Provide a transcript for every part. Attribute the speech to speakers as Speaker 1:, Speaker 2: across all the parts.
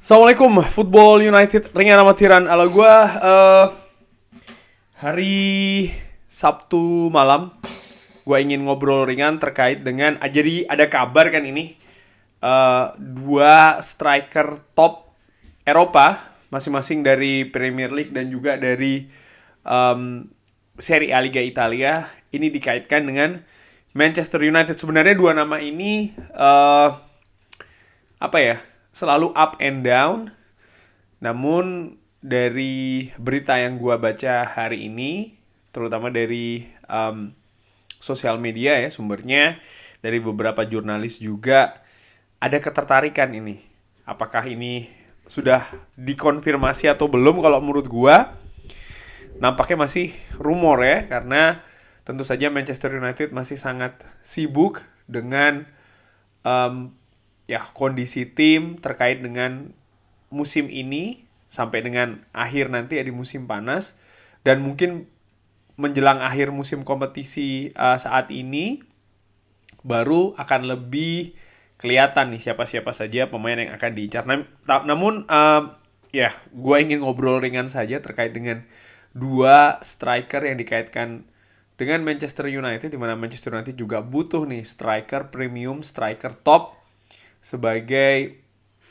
Speaker 1: Assalamualaikum, Football United ringan amatiran ala gue. Hari Sabtu malam gue ingin ngobrol ringan terkait dengan jadi ada kabar kan ini. Dua striker top Eropa, masing-masing dari Premier League dan juga dari Serie A Liga Italia, ini dikaitkan dengan Manchester United. Sebenarnya dua nama ini apa ya, selalu up and down. Namun dari berita yang gua baca hari ini, terutama dari sosial media ya, sumbernya dari beberapa jurnalis juga ada ketertarikan ini. Apakah ini sudah dikonfirmasi atau belum? Kalau menurut gua nampaknya masih rumor ya, karena tentu saja Manchester United masih sangat sibuk dengan ya kondisi tim terkait dengan musim ini sampai dengan akhir nanti ya di musim panas, dan mungkin menjelang akhir musim kompetisi saat ini baru akan lebih kelihatan nih siapa-siapa saja pemain yang akan diincar. Namun ya gue ingin ngobrol ringan saja terkait dengan dua striker yang dikaitkan dengan Manchester United, di mana Manchester United juga butuh nih striker premium, striker top sebagai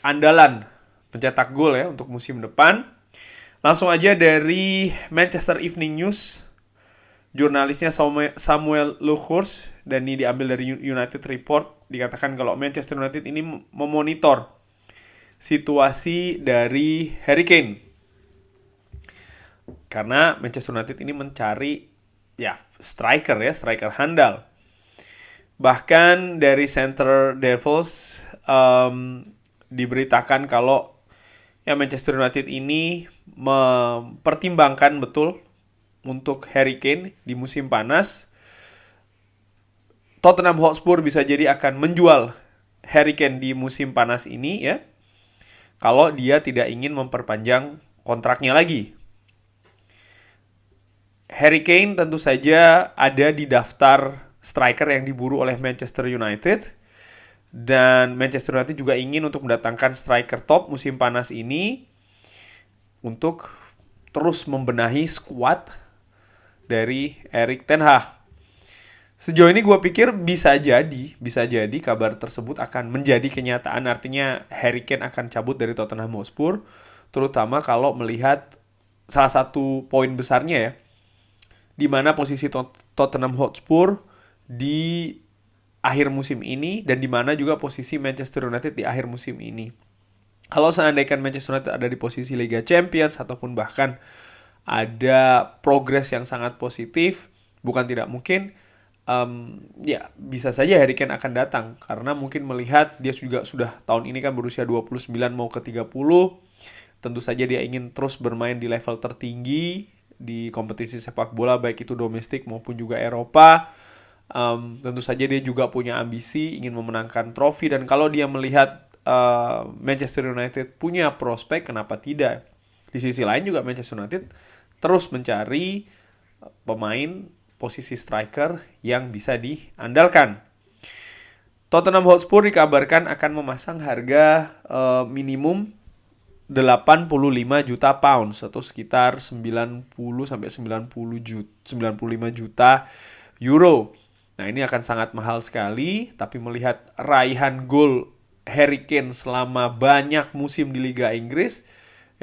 Speaker 1: andalan pencetak gol ya untuk musim depan. Langsung aja dari Manchester Evening News, jurnalisnya Samuel Lukhurs, dan ini diambil dari United Report, dikatakan kalau Manchester United ini memonitor situasi dari Harry Kane, karena Manchester United ini mencari ya striker handal. Bahkan dari Center Devils diberitakan kalau ya Manchester United ini mempertimbangkan betul untuk Harry Kane di musim panas. Tottenham Hotspur bisa jadi akan menjual Harry Kane di musim panas ini ya, kalau dia tidak ingin memperpanjang kontraknya lagi. Harry Kane tentu saja ada di daftar striker yang diburu oleh Manchester United, dan Manchester United juga ingin untuk mendatangkan striker top musim panas ini untuk terus membenahi skuad dari Erik ten Hag. Sejauh ini gue pikir bisa jadi kabar tersebut akan menjadi kenyataan, artinya Harry Kane akan cabut dari Tottenham Hotspur, terutama kalau melihat salah satu poin besarnya ya, di mana posisi Tottenham Hotspur di akhir musim ini, dan di mana juga posisi Manchester United di akhir musim ini. Kalau seandainya Manchester United ada di posisi Liga Champions ataupun bahkan ada progres yang sangat positif, bukan tidak mungkin ya bisa saja Harry Kane akan datang, karena mungkin melihat dia juga sudah tahun ini kan berusia 29 mau ke 30. Tentu saja dia ingin terus bermain di level tertinggi di kompetisi sepak bola, baik itu domestik maupun juga Eropa. Tentu saja dia juga punya ambisi ingin memenangkan trofi, dan kalau dia melihat Manchester United punya prospek, kenapa tidak? Di sisi lain juga Manchester United terus mencari pemain posisi striker yang bisa diandalkan. Tottenham Hotspur dikabarkan akan memasang harga minimum 85 juta pounds atau sekitar 90 sampai 95 juta euro. Nah, ini akan sangat mahal sekali, tapi melihat raihan gol Harry Kane selama banyak musim di Liga Inggris,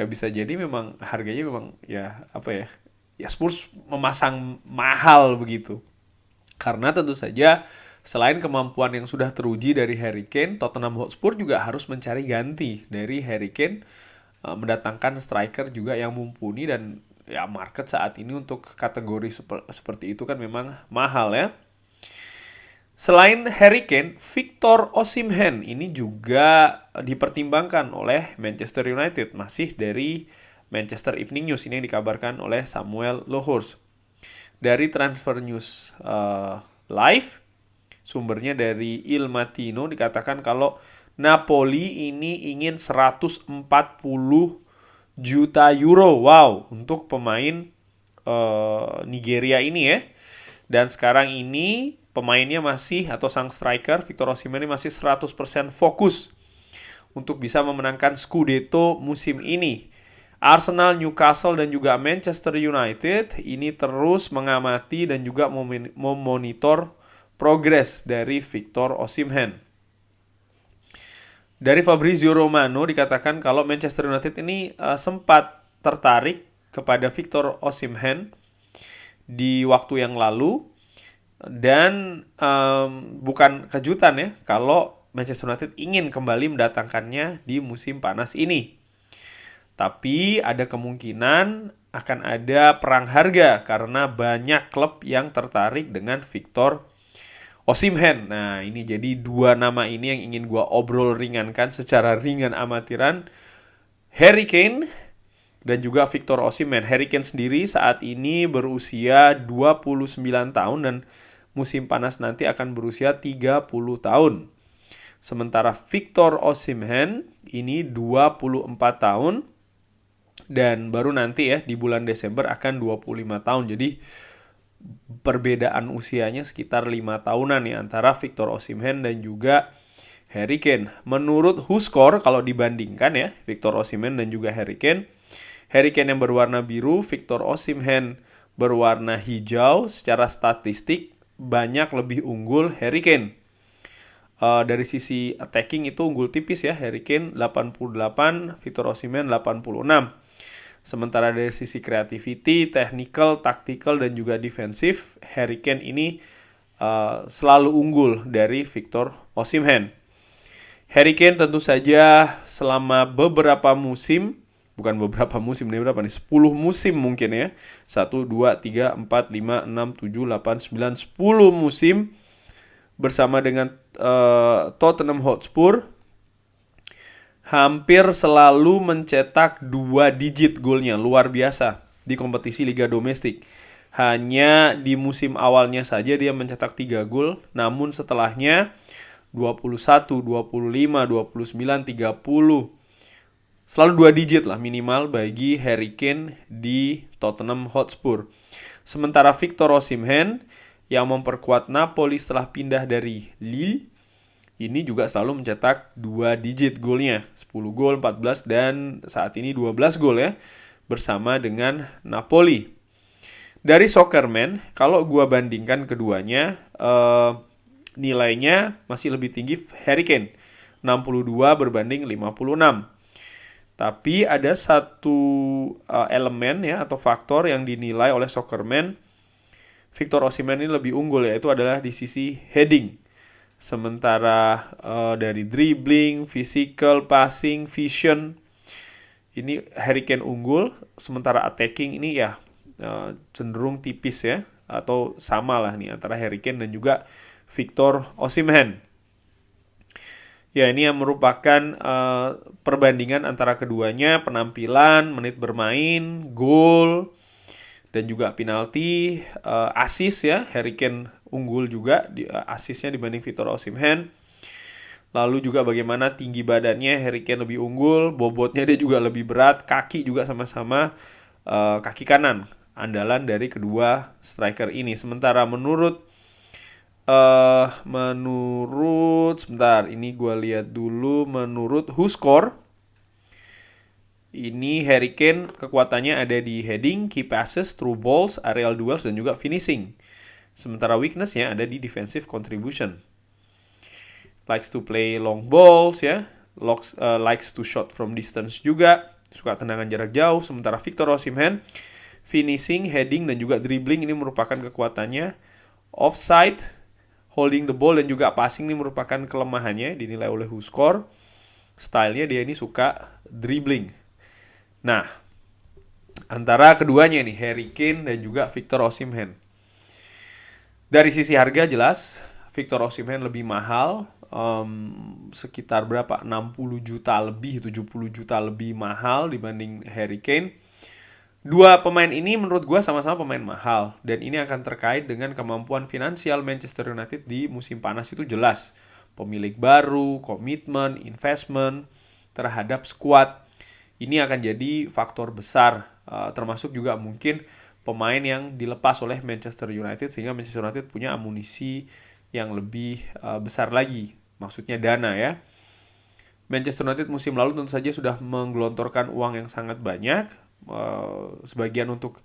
Speaker 1: ya bisa jadi memang harganya memang ya apa ya? Ya Spurs memasang mahal begitu. Karena tentu saja selain kemampuan yang sudah teruji dari Harry Kane, Tottenham Hotspur juga harus mencari ganti dari Harry Kane, mendatangkan striker juga yang mumpuni, dan ya market saat ini untuk kategori seperti itu kan memang mahal ya. Selain Harry Kane, Victor Osimhen ini juga dipertimbangkan oleh Manchester United, masih dari Manchester Evening News, ini yang dikabarkan oleh Samuel Lukhurs. Dari Transfer News Live, sumbernya dari Il Mattino, dikatakan kalau Napoli ini ingin 140 juta euro, wow, untuk pemain Nigeria ini ya. Dan sekarang ini pemainnya masih, atau sang striker Victor Osimhen ini masih 100% fokus untuk bisa memenangkan Scudetto musim ini. Arsenal, Newcastle, dan juga Manchester United ini terus mengamati dan juga memonitor progres dari Victor Osimhen. Dari Fabrizio Romano dikatakan kalau Manchester United ini sempat tertarik kepada Victor Osimhen di waktu yang lalu, dan bukan kejutan ya kalau Manchester United ingin kembali mendatangkannya di musim panas ini. Tapi ada kemungkinan akan ada perang harga karena banyak klub yang tertarik dengan Victor Osimhen. Nah, ini jadi dua nama ini yang ingin gue obrol ringankan secara ringan amatiran. Harry Kane dan juga Victor Osimhen. Harry Kane sendiri saat ini berusia 29 tahun dan musim panas nanti akan berusia 30 tahun. Sementara Victor Osimhen ini 24 tahun dan baru nanti ya di bulan Desember akan 25 tahun. Jadi perbedaan usianya sekitar 5 tahunan nih antara Victor Osimhen dan juga Harry Kane. Menurut WhoScore kalau dibandingkan ya Victor Osimhen dan juga Harry Kane yang berwarna biru, Victor Osimhen berwarna hijau, secara statistik banyak lebih unggul Harry Kane. Dari sisi attacking itu unggul tipis ya, Harry Kane 88, Victor Osimhen 86. Sementara dari sisi creativity, technical, tactical, dan juga defensif, Harry Kane ini selalu unggul dari Victor Osimhen. Harry Kane tentu saja selama beberapa musim, bukan beberapa musim, ini berapa nih? 10 musim mungkin ya. 1, 2, 3, 4, 5, 6, 7, 8, 9, 10 musim bersama dengan Tottenham Hotspur hampir selalu mencetak 2 digit golnya, luar biasa di kompetisi Liga Domestik. Hanya di musim awalnya saja dia mencetak 3 gol, namun setelahnya 21, 25, 29, 30 selalu 2 digit lah minimal bagi Harry Kane di Tottenham Hotspur. Sementara Victor Osimhen yang memperkuat Napoli setelah pindah dari Lille ini juga selalu mencetak 2 digit golnya, 10 gol, 14, dan saat ini 12 gol ya, bersama dengan Napoli. Dari Soccerman, kalau gua bandingkan keduanya, nilainya masih lebih tinggi Harry Kane, 62 berbanding 56. Tapi ada satu elemen ya atau faktor yang dinilai oleh Soccerman, Victor Osimhen ini lebih unggul, yaitu adalah di sisi heading. Sementara dari dribbling, physical, passing, vision ini Harry Kane unggul. Sementara attacking ini ya cenderung tipis ya, atau sama lah nih antara Harry Kane dan juga Victor Osimhen. Ya, ini yang merupakan perbandingan antara keduanya, penampilan, menit bermain, gol, dan juga penalti, assist ya. Harry Kane unggul juga di assistnya dibanding Victor Osimhen. Lalu juga bagaimana tinggi badannya, Harry Kane lebih unggul, bobotnya dia juga lebih berat, kaki juga sama-sama kaki kanan andalan dari kedua striker ini. Sementara menurut sebentar, ini gue lihat dulu, menurut WhoScore ini Harry Kane kekuatannya ada di heading, key passes, through balls, aerial duels, dan juga finishing. Sementara weakness-nya ada di defensive contribution. Likes to play long balls ya, likes to shot from distance juga, suka tendangan jarak jauh. Sementara Victor Osimhen finishing, heading, dan juga dribbling ini merupakan kekuatannya. Offside, holding the ball, dan juga passing ini merupakan kelemahannya dinilai oleh WhoScore. Stylenya dia ini suka dribbling. Nah, antara keduanya nih, Harry Kane dan juga Victor Osimhen. Dari sisi harga jelas Victor Osimhen lebih mahal, sekitar berapa? 60 juta lebih, 70 juta lebih mahal dibanding Harry Kane. Dua pemain ini menurut gue sama-sama pemain mahal, dan ini akan terkait dengan kemampuan finansial Manchester United di musim panas itu jelas. Pemilik baru, komitmen, investment terhadap skuad, ini akan jadi faktor besar, termasuk juga mungkin pemain yang dilepas oleh Manchester United sehingga Manchester United punya amunisi yang lebih besar lagi, maksudnya dana ya. Manchester United musim lalu tentu saja sudah menggelontorkan uang yang sangat banyak, sebagian untuk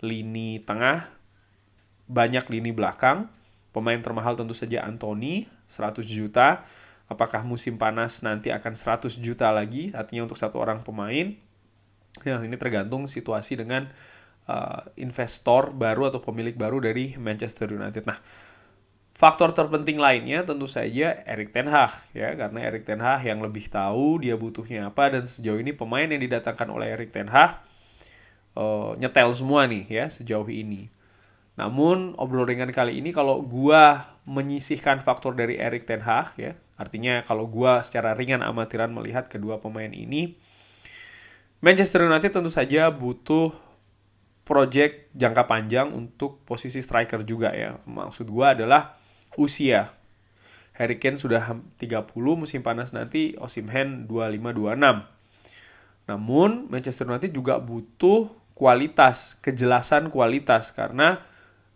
Speaker 1: lini tengah, banyak lini belakang. Pemain termahal tentu saja Anthony, 100 juta. Apakah musim panas nanti akan 100 juta lagi, artinya untuk satu orang pemain? Ya, ini tergantung situasi dengan investor baru atau pemilik baru dari Manchester United. Nah, faktor terpenting lainnya tentu saja Erik ten Hag, ya, karena Erik ten Hag yang lebih tahu dia butuhnya apa, dan sejauh ini pemain yang didatangkan oleh Erik ten Hag nyetel semua nih ya sejauh ini. Namun obrolan ringan kali ini kalau gua menyisihkan faktor dari Erik ten Hag, ya, artinya kalau gua secara ringan amatiran melihat kedua pemain ini, Manchester United tentu saja butuh project jangka panjang untuk posisi striker juga, ya. Maksud gua adalah usia. Harry Kane sudah 30, musim panas nanti Osimhen 25-26. Namun Manchester United juga butuh kualitas, kejelasan kualitas, karena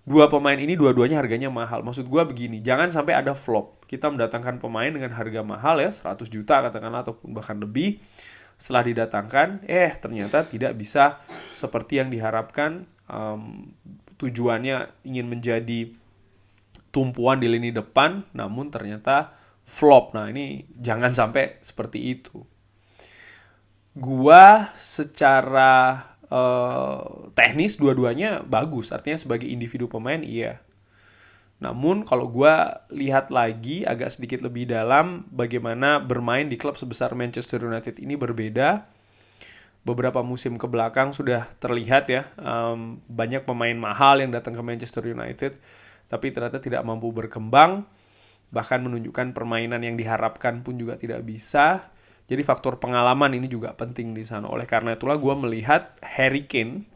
Speaker 1: dua pemain ini dua-duanya harganya mahal. Maksud gue begini, jangan sampai ada flop. Kita mendatangkan pemain dengan harga mahal, ya, 100 juta katakanlah ataupun bahkan lebih. Setelah didatangkan, ternyata tidak bisa seperti yang diharapkan. Tujuannya ingin menjadi tumpuan di lini depan, namun ternyata flop. Nah, ini jangan sampai seperti itu. Gua secara teknis dua-duanya bagus, artinya sebagai individu pemain iya. Namun kalau gue lihat lagi agak sedikit lebih dalam bagaimana bermain di klub sebesar Manchester United ini berbeda. Beberapa musim ke belakang sudah terlihat, ya, banyak pemain mahal yang datang ke Manchester United tapi ternyata tidak mampu berkembang, bahkan menunjukkan permainan yang diharapkan pun juga tidak bisa. Jadi faktor pengalaman ini juga penting di sana. Oleh karena itulah gue melihat Harry Kane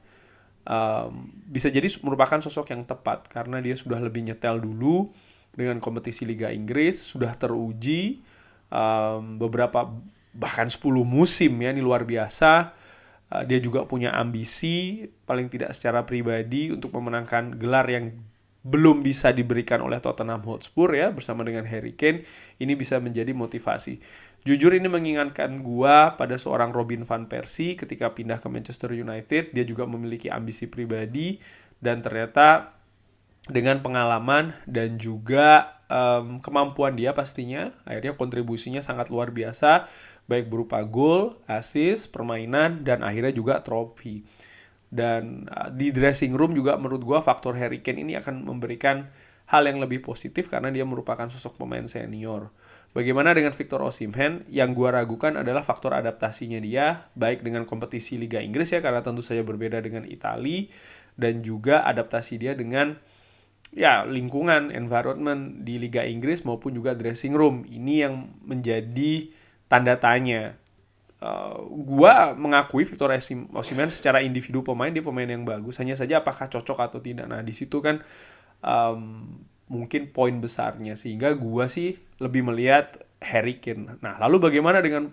Speaker 1: bisa jadi merupakan sosok yang tepat karena dia sudah lebih nyetel dulu dengan kompetisi Liga Inggris, sudah teruji beberapa bahkan 10 musim, ya, ini luar biasa. Dia juga punya ambisi paling tidak secara pribadi untuk memenangkan gelar yang belum bisa diberikan oleh Tottenham Hotspur, ya, bersama dengan Harry Kane. Ini bisa menjadi motivasi. Jujur ini mengingatkan gua pada seorang Robin van Persie ketika pindah ke Manchester United. Dia juga memiliki ambisi pribadi dan ternyata dengan pengalaman dan juga kemampuan dia pastinya akhirnya kontribusinya sangat luar biasa, baik berupa gol, assist, permainan, dan akhirnya juga trofi. Dan di dressing room juga menurut gua faktor Harry Kane ini akan memberikan hal yang lebih positif karena dia merupakan sosok pemain senior. Bagaimana dengan Victor Osimhen? Yang gue ragukan adalah faktor adaptasinya dia, baik dengan kompetisi Liga Inggris, ya, karena tentu saja berbeda dengan Italia, dan juga adaptasi dia dengan, ya, lingkungan, environment di Liga Inggris maupun juga dressing room. Ini yang menjadi tanda tanya. Gue mengakui Victor Osimhen secara individu pemain, dia pemain yang bagus. Hanya saja apakah cocok atau tidak. Nah, di situ kan mungkin poin besarnya, sehingga gua sih lebih melihat Harry Kane. Nah, lalu bagaimana dengan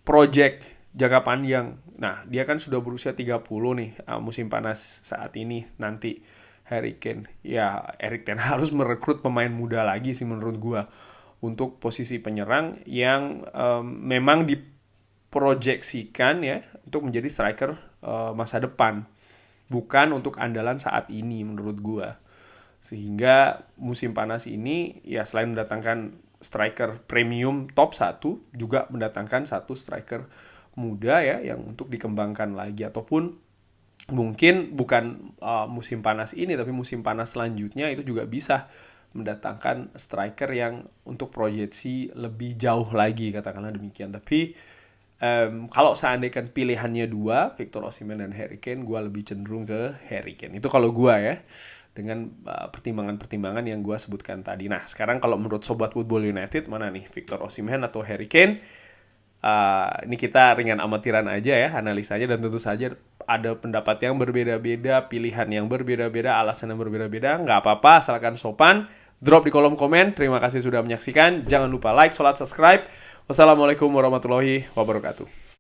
Speaker 1: project jangka panjang? Nah, dia kan sudah berusia 30 nih, musim panas saat ini nanti Harry Kane. Ya, Erik ten Hag harus merekrut pemain muda lagi sih menurut gua untuk posisi penyerang yang memang diproyeksikan, ya, untuk menjadi striker masa depan. Bukan untuk andalan saat ini menurut gua. Sehingga musim panas ini, ya, selain mendatangkan striker premium top 1, juga mendatangkan satu striker muda, ya, yang untuk dikembangkan lagi. Ataupun mungkin bukan musim panas ini, tapi musim panas selanjutnya itu juga bisa mendatangkan striker yang untuk proyeksi lebih jauh lagi, katakanlah demikian. Tapi kalau seandainya pilihannya dua, Victor Osimhen dan Harry Kane, gue lebih cenderung ke Harry Kane. Itu kalau gue, ya, dengan pertimbangan-pertimbangan yang gue sebutkan tadi. Nah, sekarang kalau menurut Sobat Football United, mana nih, Victor Osimhen atau Harry Kane? Ini kita ringan amatiran aja, ya, analisanya, dan tentu saja ada pendapat yang berbeda-beda, pilihan yang berbeda-beda, alasan yang berbeda-beda. Nggak apa-apa, asalkan sopan. Drop di kolom komen. Terima kasih sudah menyaksikan. Jangan lupa like, subscribe. Wassalamualaikum warahmatullahi wabarakatuh.